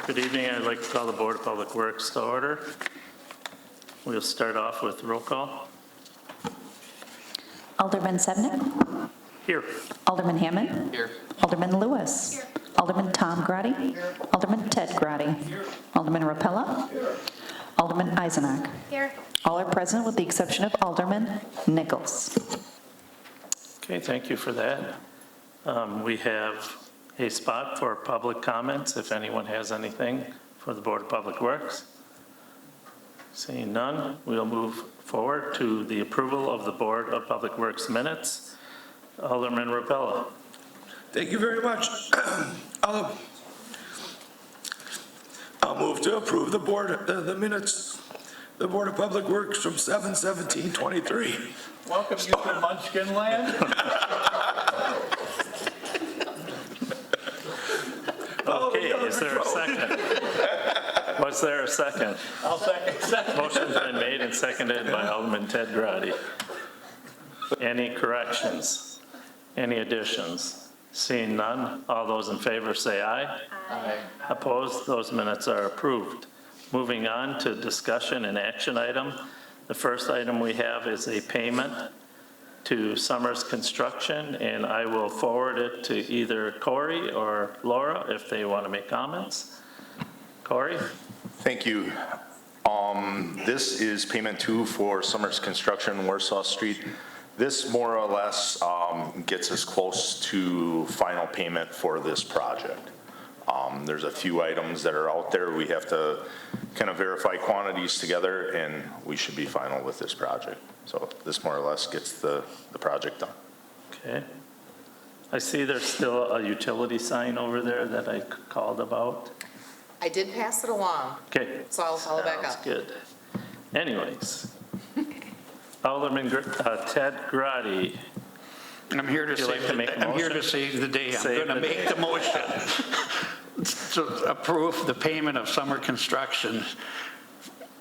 Good evening. I'd like to call the Board of Public Works to order. We'll start off with roll call. Alderman Sednick. Here. Alderman Hammond. Here. Alderman Lewis. Here. Alderman Tom Grady. Here. Alderman Ted Grady. Here. Alderman Rapella. Here. Alderman Eisenach. Here. All are present with the exception of Alderman Nichols. Okay, thank you for that. We have a spot for public comments if anyone has anything for the Board of Public Works. Seeing none, we'll move forward to the approval of the Board of Public Works minutes. Alderman Rapella. Thank you very much. I'll move to approve the minutes, the Board of Public Works from 7/17/23. Welcome you to Munchkin Land. Okay, is there a second? Was there a second? I'll second. Motion's been made and seconded by Alderman Ted Grady. Any corrections? Any additions? Seeing none, all those in favor say aye. Aye. Opposed? Those minutes are approved. Moving on to discussion and action item. The first item we have is a payment to Summers Construction, and I will forward it to either Corey or Laura if they want to make comments. Corey? Thank you. This is payment 2 for Summers Construction, Warsaw Street. This more or less gets us close to final payment for this project. There's a few items that are out there. We have to kind of verify quantities together, and we should be final with this project. So this more or less gets the project done. Okay. I see there's still a utility sign over there that I called about. I did pass it along, Okay. so I'll follow back Sounds up. good. Anyways. Alderman Ted Grady. I'm here to Would you like to make a I'm here motion? to save the day. I'm Save going to the make the motion to approve the payment of Summer Construction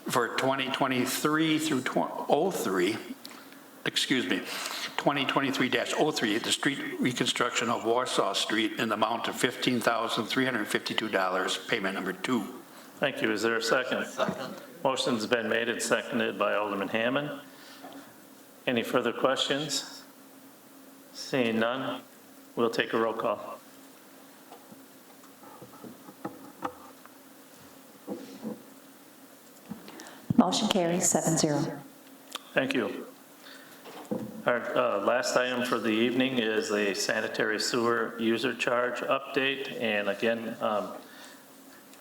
for 2023 through 2023-03 at the street reconstruction of Warsaw Street in the amount of $15,352, payment number 2. Thank you. Is there a second? Second. Motion's been made and seconded by Alderman Hammond. Any further questions? Seeing none, we'll take a roll call. Motion carries 7-0. Thank you. Our last item for the evening is a sanitary sewer user charge update. And again, I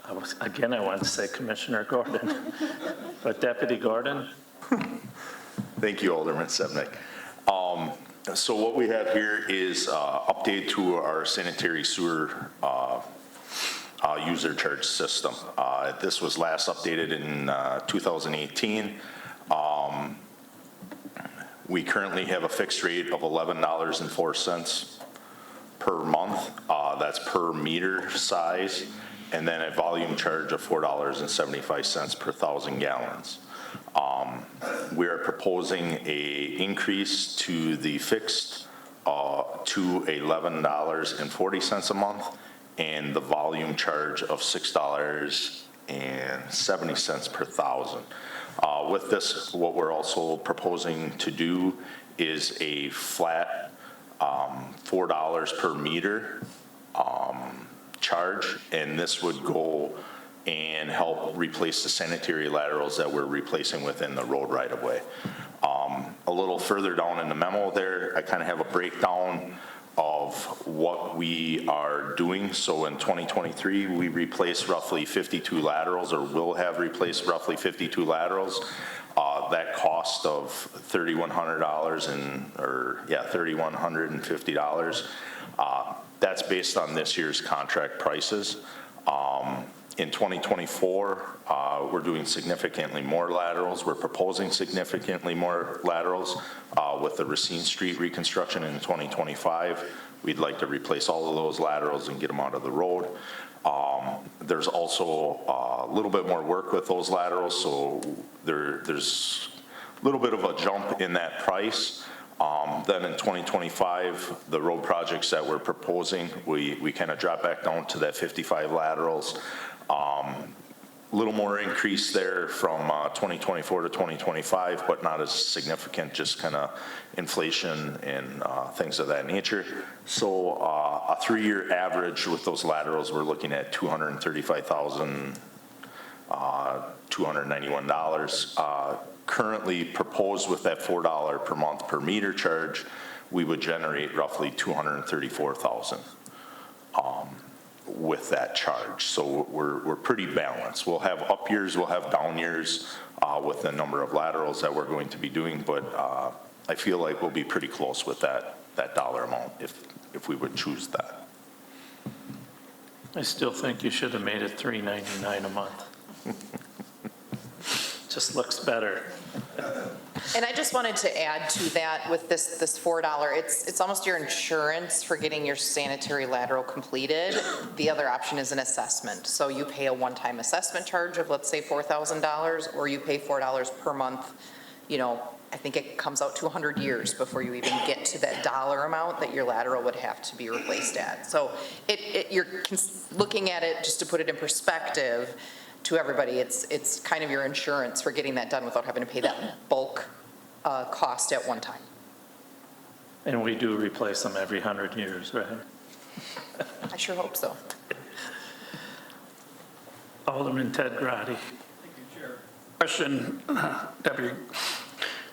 wanted to say Commissioner Gordon, but Deputy Gordon. Thank you, Alderman Sednick. So what we have here is update to our sanitary sewer user charge system. This was last updated in 2018. We currently have a fixed rate of $11.04 per month. That's per meter size, and then a volume charge of $4.75 per 1,000 gallons. We are proposing a increase to the fixed to $11.40 a month, and the volume charge of $6.70 per 1,000. With this, what we're also proposing to do is a flat $4 per meter charge, and this would go and help replace the sanitary laterals that we're replacing within the road right-of-way. A little further down in the memo there, I kind of have a breakdown of what we are doing. So in 2023, we replaced roughly 52 laterals, or will have replaced roughly 52 laterals. That cost of $3,150. That's based on this year's contract prices. In 2024, we're doing significantly more laterals. We're proposing significantly more laterals with the Racine Street reconstruction in 2025. We'd like to replace all of those laterals and get them out of the road. There's also a little bit more work with those laterals, so there's a little bit of a jump in that price. Then in 2025, the road projects that we're proposing, we kind of drop back down to that 55 laterals. Little more increase there from 2024 to 2025, but not as significant, just kind of inflation and things of that nature. So a 3-year average with those laterals, we're looking at $235,291. Currently proposed with that $4 per month per meter charge, we would generate roughly $234,000 with that charge. So we're pretty balanced. We'll have up years, we'll have down years with the number of laterals that we're going to be doing, but I feel like we'll be pretty close with that dollar amount if we would choose that. I still think you should have made it $399 a month. Just looks better. And I just wanted to add to that with this $4, it's almost your insurance for getting your sanitary lateral completed. The other option is an assessment. So you pay a one-time assessment charge of, let's say, $4,000, or you pay $4 per month. You know, I think it comes out to 100 years before you even get to that dollar amount that your lateral would have to be replaced at. So you're looking at it, just to put it in perspective, to everybody, it's kind of your insurance for getting that done without having to pay that bulk cost at one time. And we do replace them every 100 years, right? I sure hope so. Alderman Ted Grady. Question, Deputy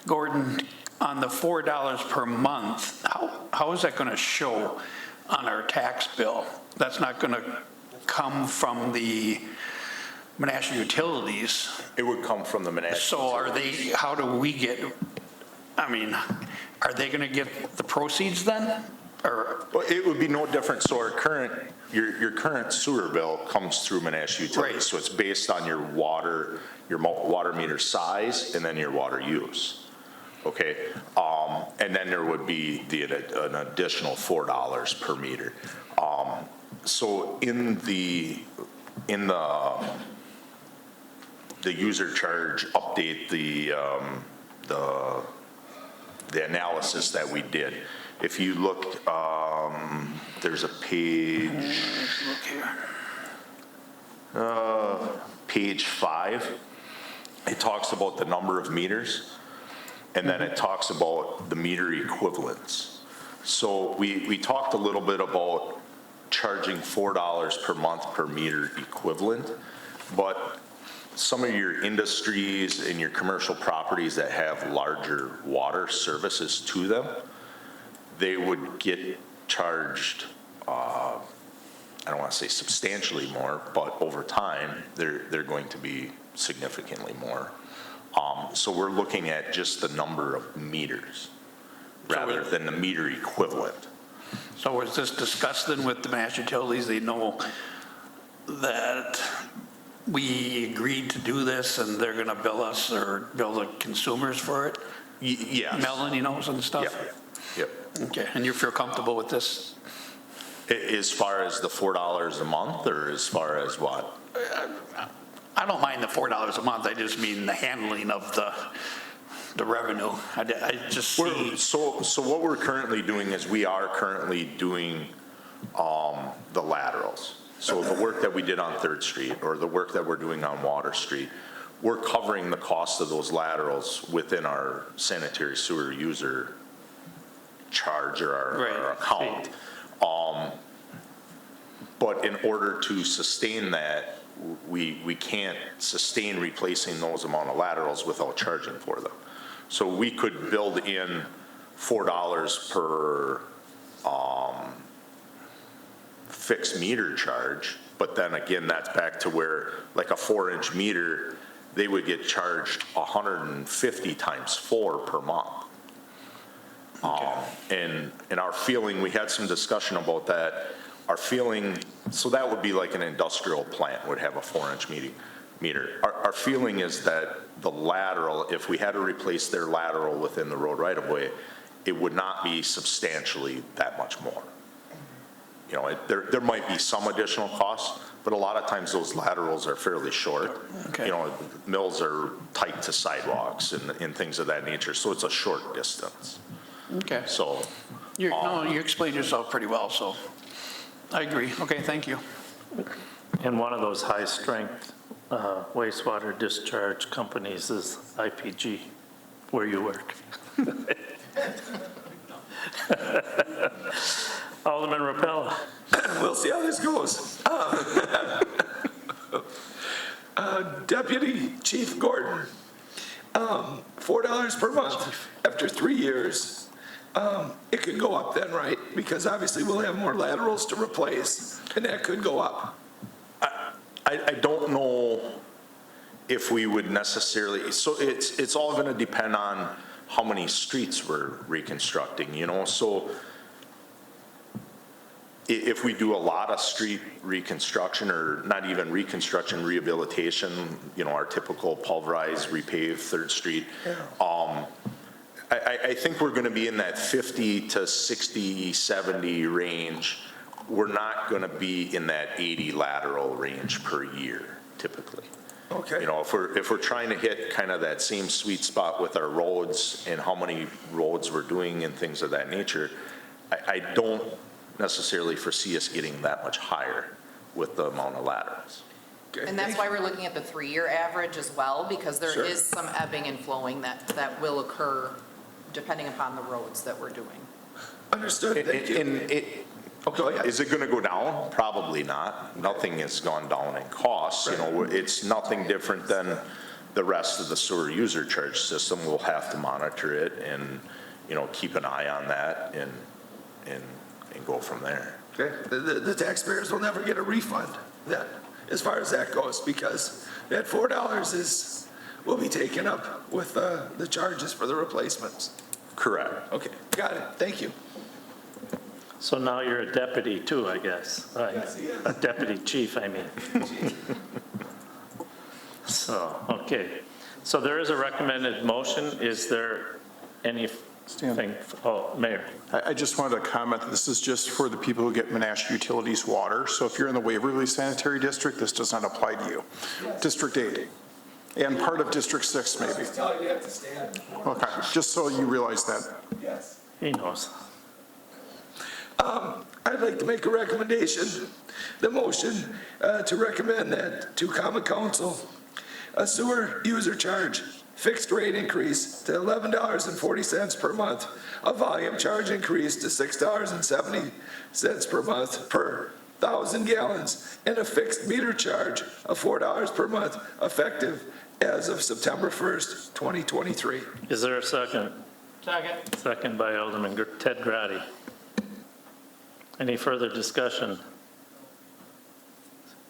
Gordon, on the $4 per month, how is that going to show on our tax bill? That's not going to come from the Menasha utilities. It would come from the Menasha. So are they, how do we get, I mean, are they going to get the proceeds then? Or? Well, it would be no different. So our your current sewer bill comes through Menasha Utilities. Right. So it's based on your water meter size and then your water use. Okay. And then there would be an additional $4 per meter. So in the user charge update, the analysis that we did. If you look, there's a page, page 5. It talks about the number of meters, and then it talks about the meter equivalents. So we talked a little bit about charging $4 per month per meter equivalent, but some of your industries and your commercial properties that have larger water services to them, they would get charged, I don't want to say substantially more, but over time, they're going to be significantly more. So we're looking at just the number of meters rather than the meter equivalent. So was this discussed then with the Menasha utilities? They know that we agreed to do this and they're going to bill us or bill the consumers for it? Yes. Melanie knows and stuff? Yep. Okay, and you feel comfortable with this? As far as the $4 a month, or as far as what? I don't mind the $4 a month, I just mean the handling of the revenue. I just see. So what we're currently doing is we are currently doing the laterals. So the work that we did on 3rd Street or the work that we're doing on Water Street, we're covering the cost of those laterals within our sanitary sewer user charge or our account. But in order to sustain that, we can't sustain replacing those amount of laterals without charging for them. So we could build in $4 per fixed meter charge, but then again, that's back to where, like a 4-inch meter, they would get charged 150 times 4 per month. And our feeling, we had some discussion about that, our feeling, so that would be like an industrial plant would have a 4-inch meter. Our feeling is that the lateral, if we had to replace their lateral within the road right-of-way, it would not be substantially that much more. You know, there might be some additional costs, but a lot of times those laterals are fairly short. Okay. You know, mills are tight to sidewalks and things of that nature, so it's a short distance. Okay. So, No, you explained yourself pretty well, so I agree. Okay, thank you. And one of those high-strength wastewater discharge companies is IPG, where you work. Alderman Rappella. We'll see how this goes. Deputy Chief Gordon, $4 per month after 3 years. It could go up then, right? Because obviously we'll have more laterals to replace, and that could go up. I don't know if we would necessarily, so it's all going to depend on how many streets we're reconstructing, you know? So if we do a lot of street reconstruction, or not even reconstruction, rehabilitation, you know, our typical pulverize, repave 3rd Street, I think we're going to be in that 50 to 60, 70 range. We're not going to be in that 80 lateral range per year, typically. Okay. You know, if we're trying to hit kind of that same sweet spot with our roads and how many roads we're doing and things of that nature, I don't necessarily foresee us getting that much higher with the amount of laterals. Okay. And that's why we're looking at the 3-year average as well, because there Sure. is some ebbing and flowing that will occur depending upon the roads that we're doing. Understood, thank you. Go ahead. Is it going to go down? Probably not. Nothing has gone down in costs. You know, it's nothing different than the rest of the sewer user charge system. We'll have to monitor it and, you know, keep an eye on that and go from there. Okay, the taxpayers will never get a refund then, as far as that goes, because that $4 will be taken up with the charges for the replacements. Correct. Okay, got it, thank you. So now you're a deputy too, I guess. Right? Yes, he is. A deputy chief, I mean. So, okay. So there is a recommended motion. Is there anything? Oh, Mayor. I just wanted to comment that this is just for the people who get Menasha Utilities water. So if you're in the Waverly Sanitary District, this does not apply to you. District 8 and part of District 6 maybe. Tell you have to stand. Okay, just so you realize that. Yes. He knows. I'd like to make a recommendation, the motion to recommend that to Common Council, a sewer user charge fixed rate increase to $11.40 per month, a volume charge increase to $6.70 per month per 1,000 gallons, and a fixed meter charge of $4 per month, effective as of September 1st, 2023. Is there a second? Second. Second by Alderman Ted Grady. Any further discussion?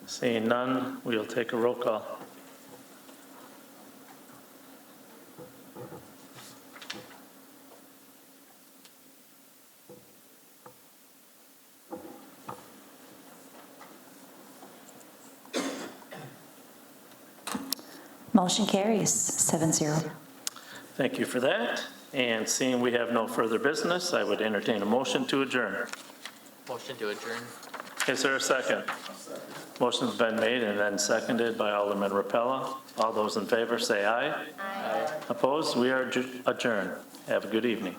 Seeing none, we'll take a roll call. Motion carries 7-0. Thank you for that. And seeing we have no further business, I would entertain a motion to adjourn. Motion to adjourn. Is there a second? Motion's been made and then seconded by Alderman Rappella. All those in favor say aye. Aye. Opposed? We are adjourned. Have a good evening.